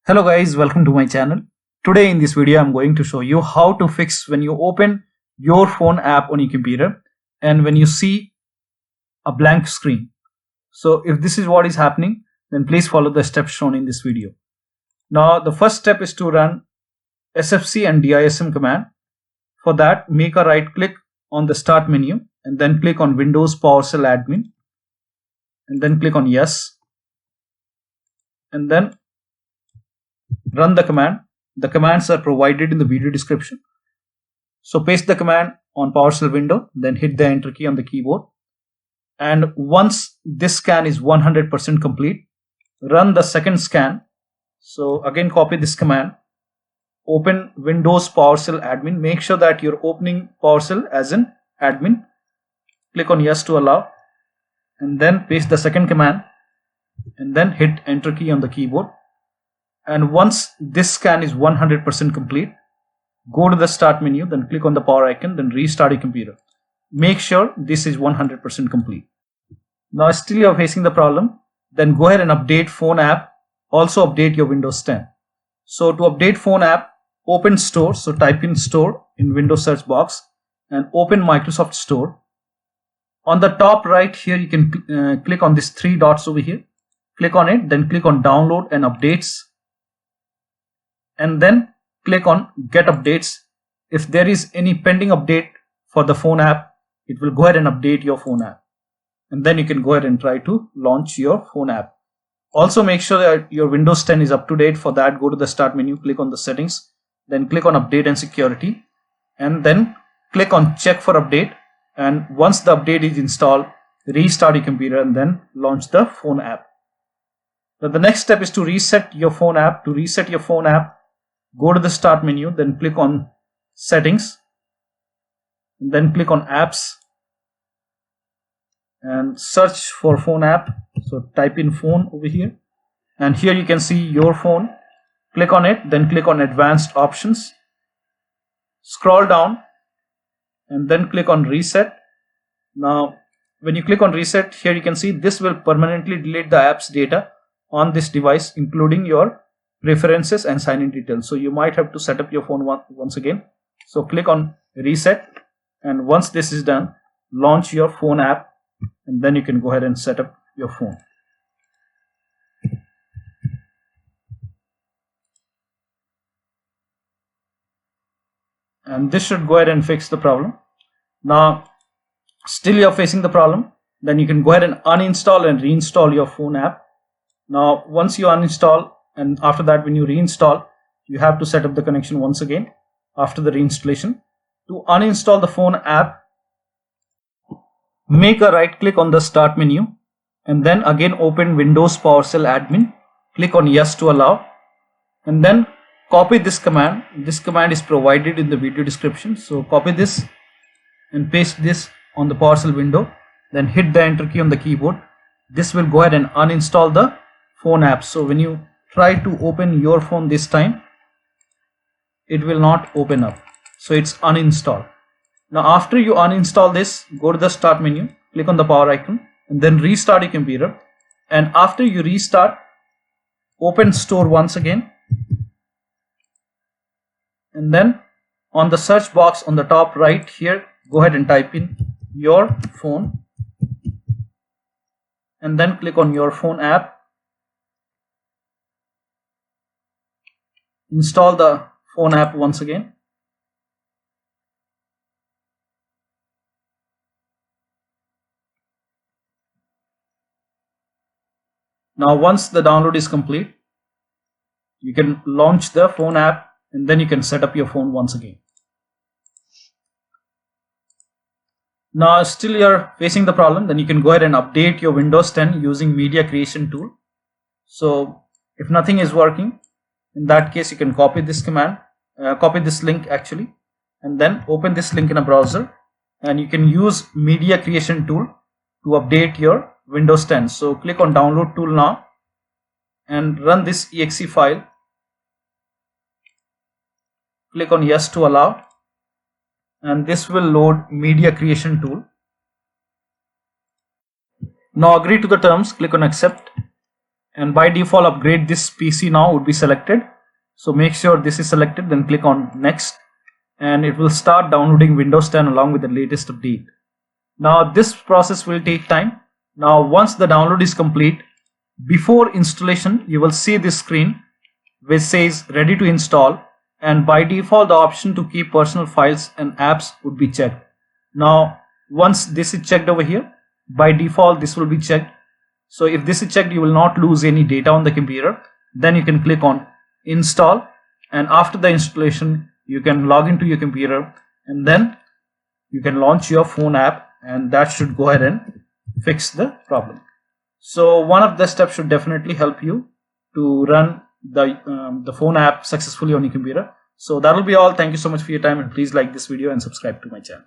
Hello guys, welcome to my channel. Today in this video I'm going to show you how to fix when you open your phone app on your computer and when you see a blank screen. So if this is what is happening, then please follow the steps shown in this video. Now the first step is to run SFC and DISM command. For that, make a right click on the start menu and then click on Windows PowerShell admin and then click on yes and then run the command. The commands are provided in the video description. So paste the command on PowerShell window, then hit the enter key on the keyboard. And once this scan is 100% complete, run the second scan. So again copy this command, open Windows PowerShell admin, make sure that you're opening PowerShell as an admin. Click on yes to allow and then paste the second command and then hit enter key on the keyboard. And once this scan is 100% complete, go to the start menu, then click on the power icon, then restart your computer. Make sure this is 100% complete. Now still you're facing the problem, then go ahead and update phone app. Also update your Windows 10. So to update phone app, open Store. So type in Store in Windows search box and open Microsoft Store. On the top right here, you can click on these three dots over here. Click on it, then click on Download and Updates. And then click on Get Updates. If there is any pending update for the phone app, it will go ahead and update your phone app. And then you can go ahead and try to launch your phone app. Also make sure that your Windows 10 is up to date. For that, go to the start menu, click on the settings, then click on update and security, and then click on check for update. And once the update is installed, restart your computer and then launch the phone app. Now the next step is to reset your phone app. To reset your phone app, go to the start menu, then click on settings, and then click on apps and search for phone app. So type in phone over here, and here you can see your phone. Click on it, then click on advanced options, scroll down and then click on reset. Now when you click on reset, here you can see this will permanently delete the app's data on this device, including your preferences and sign-in details. So you might have to set up your phone once again. So click on reset, and once this is done, launch your phone app and then you can go ahead and set up your phone. And this should go ahead and fix the problem. Now still you're facing the problem, then you can go ahead and uninstall and reinstall your phone app. Now once you uninstall, and after that when you reinstall, you have to set up the connection once again after the reinstallation. To uninstall the phone app, make a right click on the start menu and then again open Windows PowerShell admin, click on yes to allow, and then copy this command. This command is provided in the video description. So copy this and paste this on the PowerShell window, then hit the enter key on the keyboard. This will go ahead and uninstall the phone app. So when you try to open your phone this time, it will not open up, so it's uninstalled. Now after you uninstall this, go to the start menu, click on the power icon and then restart your computer. And after you restart, open Store once again, and then on the search box on the top right here, go ahead and type in your phone and then click on your phone app. Install the phone app once again. Now once the download is complete, you can launch the phone app and then you can set up your phone once again. Now still you're facing the problem, then you can go ahead and update your Windows 10 using media creation tool. So if nothing is working, in that case you can copy this command, copy this link actually, and then open this link in a browser, and you can use media creation tool to update your Windows 10. So click on download tool now and run this exe file. Click on yes to allow, and this will load media creation tool. Now agree to the terms, click on accept, and by default upgrade this PC now would be selected. So make sure this is selected, then click on next, and it will start downloading Windows 10 along with the latest update. Now this process will take time. Now once the download is complete, before installation you will see this screen which says ready to install, and by default the option to keep personal files and apps would be checked. Now once this is checked over here, by default this will be checked. So if this is checked, you will not lose any data on the computer. Then you can click on install, and after the installation you can log into your computer and then you can launch your phone app, and that should go ahead and fix the problem. So one of the steps should definitely help you to run the phone app successfully on your computer. So that will be all. Thank you so much for your time, and please like this video and subscribe to my channel.